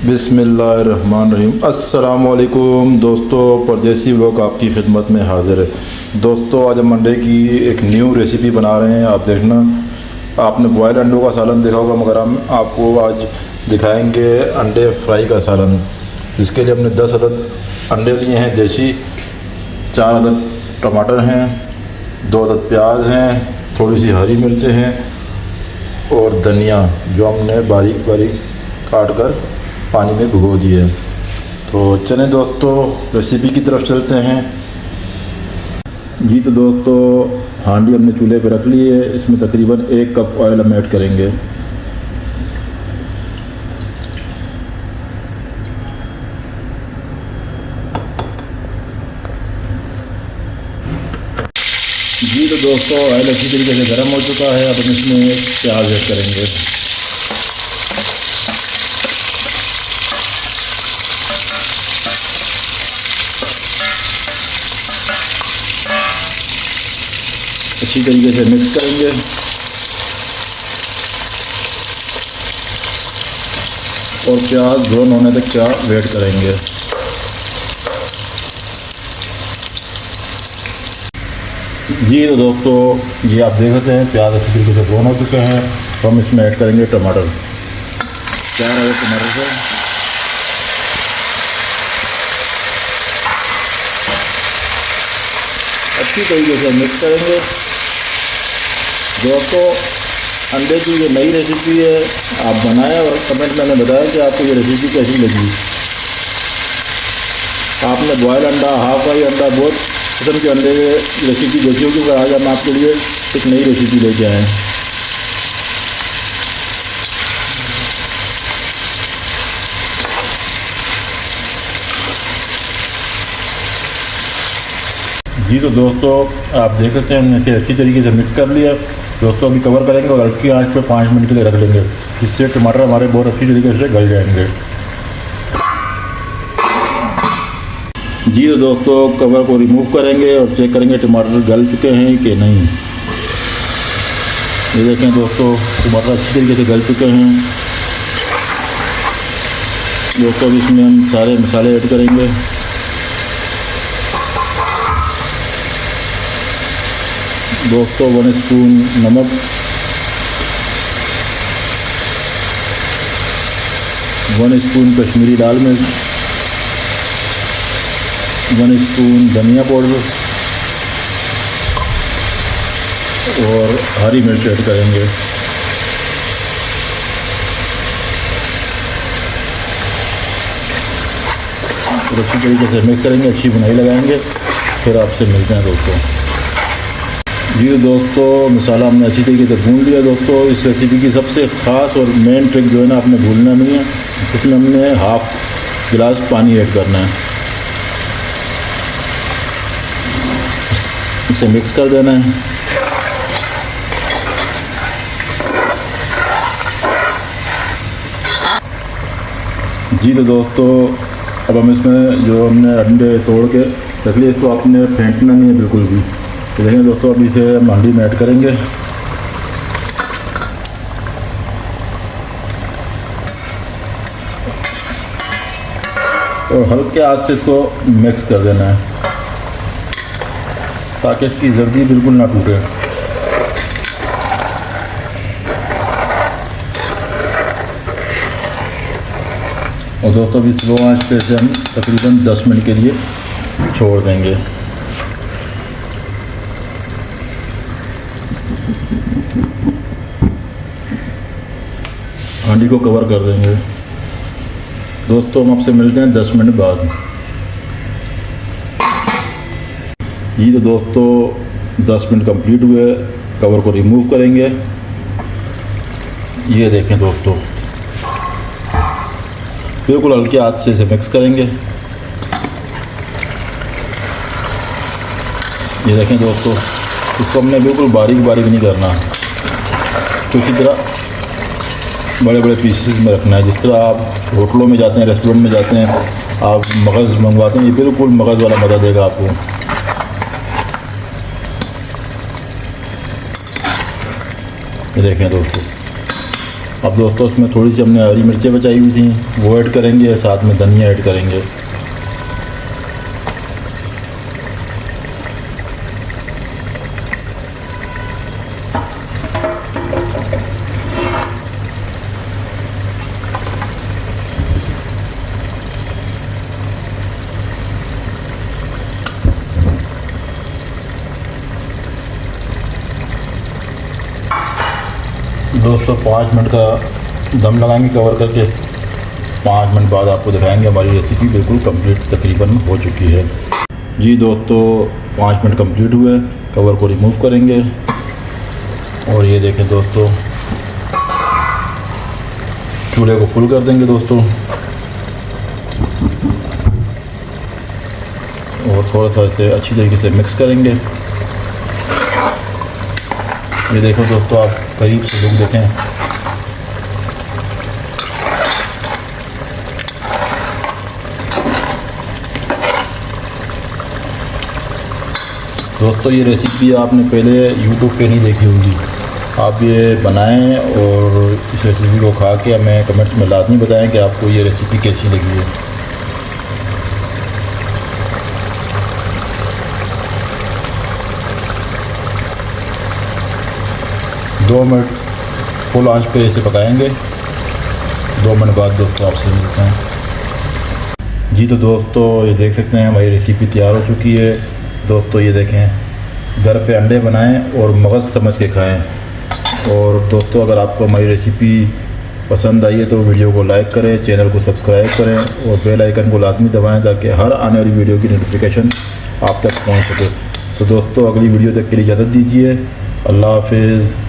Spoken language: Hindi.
बिस्मिल्लाहिर्रहमानिर्रहीम। अस्सलामुअलैकुम दोस्तों, परदेसी व्लॉग आपकी खिदमत में हाज़िर है। दोस्तों आज हम अंडे की एक न्यू रेसिपी बना रहे हैं। आप देखना, आपने बॉयल अंडों का सालन देखा होगा, मगर हम आपको आज दिखाएंगे अंडे फ्राई का सालन। जिसके लिए हमने 10 अदद अंडे लिए हैं देसी, 4 अदद टमाटर हैं, 2 अदद प्याज हैं, थोड़ी सी हरी मिर्चें हैं और धनिया जो हमने बारीक बारीक काट कर पानी में भिगो दिए। तो चलें दोस्तों रेसिपी की तरफ चलते हैं। जी तो दोस्तों हांडी हमने चूल्हे पे रख ली है। इसमें तकरीबन 1 कप ऑयल हम ऐड करेंगे। जी तो दोस्तों ऑयल अच्छी तरीके से गर्म हो चुका है। अब हम इसमें प्याज ऐड करेंगे। अच्छी तरीके से मिक्स करेंगे और प्याज ब्राउन होने तक का वेट करेंगे। जी तो दोस्तों ये आप देख सकते हैं प्याज अच्छी तरीके से ब्राउन हो चुके हैं। तो हम इसमें ऐड करेंगे टमाटर। 4 अदद टमाटर से अच्छी तरीके से मिक्स करेंगे। दोस्तों अंडे की ये नई रेसिपी है, आप बनाएं और कमेंट में हमें बताएं कि आपको ये रेसिपी कैसी लगी। आपने बॉयल अंडा, हाफ फ्राई अंडा, बहुत किस्म के अंडे रेसिपी देखी होगी, पर आज हम आपके लिए एक नई रेसिपी लेके आए हैं। जी तो दोस्तों आप देख सकते हैं हमने इसे अच्छी तरीके से मिक्स कर लिया। दोस्तों अभी कवर करेंगे और हल्की आंच पे 5 मिनट के लिए रख लेंगे। इससे टमाटर हमारे बहुत अच्छी तरीके से गल जाएंगे। जी तो दोस्तों कवर को रिमूव करेंगे और चेक करेंगे टमाटर गल चुके हैं कि नहीं। ये देखें दोस्तों टमाटर अच्छी तरीके से गल चुके हैं। दोस्तों अब इसमें हम सारे मसाले ऐड करेंगे। दोस्तों 1 स्पून नमक, 1 स्पून कश्मीरी लाल मिर्च, 1 स्पून धनिया पाउडर और हरी मिर्च ऐड करेंगे। और अच्छी तरीके से मिक्स करेंगे, अच्छी बुनाई लगाएंगे। फिर आपसे मिलते हैं दोस्तों। जी दोस्तों मसाला हमने अच्छी तरीके से भून लिया। दोस्तों इस रेसिपी की सबसे ख़ास और मेन ट्रिक जो है ना, आपने भूलना नहीं है, इसमें हमने हाफ गिलास पानी ऐड करना है। इसे मिक्स कर देना है। जी तो दोस्तों अब हम इसमें जो हमने अंडे तोड़ के रख लिए, इसको आपने फेंटना नहीं है बिल्कुल भी। तो देखें दोस्तों अब इसे हम हांडी में ऐड करेंगे और हल्के हाथ से इसको मिक्स कर देना है ताकि इसकी जर्दी बिल्कुल ना टूटे। और दोस्तों अभी स्लो आंच पे से हम तकरीबन 10 मिनट के लिए छोड़ देंगे। हांडी को कवर कर देंगे। दोस्तों हम आपसे मिलते हैं 10 मिनट बाद। ये तो दोस्तों 10 मिनट कंप्लीट हुए। कवर को रिमूव करेंगे। ये देखें दोस्तों बिल्कुल हल्के हाथ से इसे मिक्स करेंगे। ये देखें दोस्तों इसको हमने बिल्कुल बारीक बारीक नहीं करना, तो इसी तरह बड़े बड़े पीसेस में रखना है। जिस तरह आप होटलों में जाते हैं, रेस्टोरेंट में जाते हैं, आप मगज़ मंगवाते हैं, ये बिल्कुल मगज़ वाला मज़ा देगा आपको। ये देखें दोस्तों अब दोस्तों इसमें थोड़ी सी हमने हरी मिर्चें बचाई हुई थी वो ऐड करेंगे, साथ में धनिया ऐड करेंगे। दोस्तों 5 मिनट का दम लगाएंगे कवर करके। 5 मिनट बाद आपको दिखाएंगे हमारी रेसिपी बिल्कुल कंप्लीट तकरीबन हो चुकी है। जी दोस्तों 5 मिनट कंप्लीट हुए, कवर को रिमूव करेंगे और ये देखें दोस्तों, चूल्हे को फुल कर देंगे दोस्तों और थोड़ा सा इसे अच्छी तरीके से मिक्स करेंगे। ये देखो दोस्तों, आप करीब से लुक देखें। दोस्तों ये रेसिपी आपने पहले YouTube पे नहीं देखी होगी, आप ये बनाएं और इस रेसिपी को खा के हमें कमेंट्स में लाजमी बताएं कि आपको ये रेसिपी कैसी लगी है। दो मिनट फुल आंच पे इसे पकाएंगे। 2 मिनट बाद दोस्तों आपसे मिलते हैं। जी तो दोस्तों ये देख सकते हैं हमारी रेसिपी तैयार हो चुकी है। दोस्तों ये देखें, घर पे अंडे बनाएं और मगज़ समझ के खाएं। और दोस्तों अगर आपको हमारी रेसिपी पसंद आई है तो वीडियो को लाइक करें, चैनल को सब्सक्राइब करें और बेल आइकन को लाजमी दबाएं ताकि हर आने वाली वीडियो की नोटिफिकेशन आप तक पहुंच सके। तो दोस्तों अगली वीडियो तक के लिए इजाज़त दीजिए। अल्लाह हाफिज़।